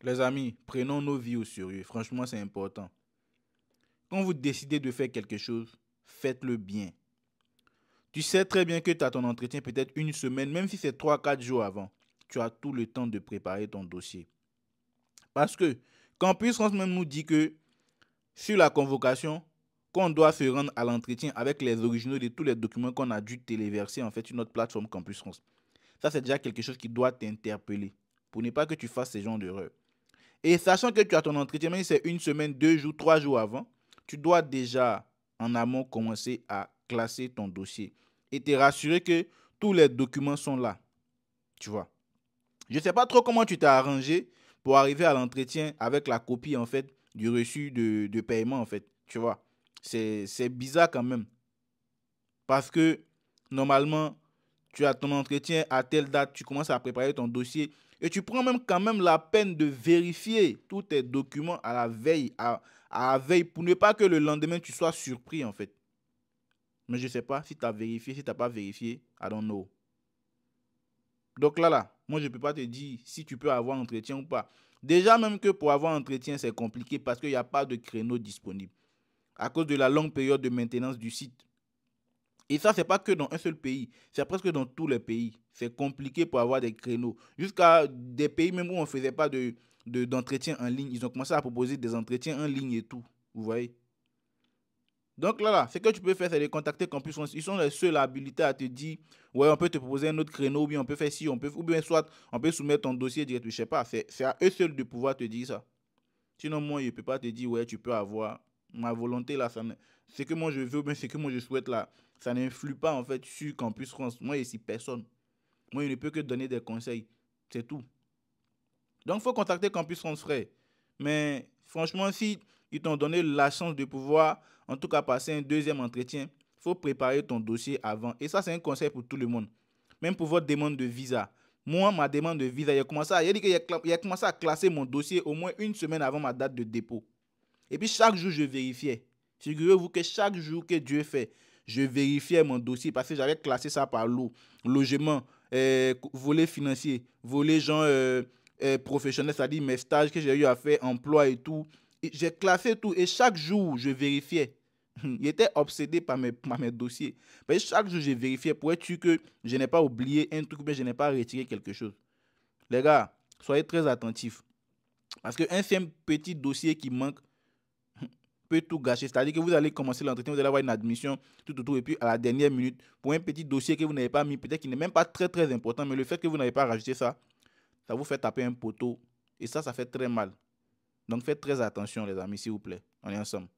Les amis, prenons nos vies au sérieux. Franchement, c'est important. Quand vous décidez de faire quelque chose, faites-le bien. Tu sais très bien que tu as ton entretien peut-être une semaine, même si c'est 3 4 jours avant. Tu as tout le temps de préparer ton dossier. Parce que Campus France même nous dit que sur la convocation, qu'on doit se rendre à l'entretien avec les originaux de tous les documents qu'on a dû téléverser en fait sur notre plateforme Campus France. Ça, c'est déjà quelque chose qui doit t'interpeller pour ne pas que tu fasses ces genres d'erreurs. Et sachant que tu as ton entretien, même si c'est une semaine, 2 jours, 3 jours avant, tu dois déjà en amont commencer à classer ton dossier et te rassurer que tous les documents sont là. Tu vois. Je ne sais pas trop comment tu t'es arrangé pour arriver à l'entretien avec la copie en fait du reçu de paiement en fait. Tu vois. C'est bizarre quand même. Parce que normalement, tu as ton entretien à telle date, tu commences à préparer ton dossier et tu prends même quand même la peine de vérifier tous tes documents à la veille, à la veille pour ne pas que le lendemain tu sois surpris en fait. Mais je ne sais pas si tu as vérifié, si tu n'as pas vérifié, I don't know. Donc là, moi je ne peux pas te dire si tu peux avoir entretien ou pas. Déjà même que pour avoir entretien, c'est compliqué parce qu'il n'y a pas de créneau disponible à cause de la longue période de maintenance du site. Et ça, c'est pas que dans un seul pays, c'est presque dans tous les pays. C'est compliqué pour avoir des créneaux. Jusqu'à des pays même où on ne faisait pas d'entretien en ligne, ils ont commencé à proposer des entretiens en ligne et tout. Vous voyez? Donc là, ce que tu peux faire, c'est de contacter Campus France. Ils sont les seuls habilités à te dire, ouais, on peut te proposer un autre créneau, ou bien on peut faire ci, ou bien soit on peut soumettre ton dossier direct. Je sais pas, c'est à eux seuls de pouvoir te dire ça. Sinon, moi, je ne peux pas te dire, ouais, tu peux avoir. Ma volonté, là, ce que moi je veux, mais ce que moi je souhaite, là, ça n'influe pas, en fait, sur Campus France. Moi, ici, personne. Moi, je ne peux que donner des conseils. C'est tout. Donc, il faut contacter Campus France, frère. Mais franchement, si ils t'ont donné la chance de pouvoir, en tout cas, passer un deuxième entretien, il faut préparer ton dossier avant. Et ça, c'est un conseil pour tout le monde. Même pour votre demande de visa. Moi, ma demande de visa, il a commencé à classer mon dossier au moins une semaine avant ma date de dépôt. Et puis, chaque jour, je vérifiais. Figurez-vous que chaque jour que Dieu fait, je vérifiais mon dossier parce que j'avais classé ça par lot. Logement, volet financier, volet genre professionnel, c'est-à-dire mes stages que j'ai eu à faire, emploi et tout. J'ai classé tout et chaque jour, je vérifiais. Il était obsédé par mes dossiers. Mais chaque jour, je vérifiais pour être sûr que je n'ai pas oublié un truc, mais je n'ai pas retiré quelque chose. Les gars, soyez très attentifs. Parce qu'un simple petit dossier qui manque peut tout gâcher. C'est-à-dire que vous allez commencer l'entretien, vous allez avoir une admission, tout, et puis à la dernière minute, pour un petit dossier que vous n'avez pas mis, peut-être qu'il n'est même pas très, très important, mais le fait que vous n'avez pas rajouté ça, ça vous fait taper un poteau. Et ça fait très mal. Donc faites très attention, les amis, s'il vous plaît. On est ensemble.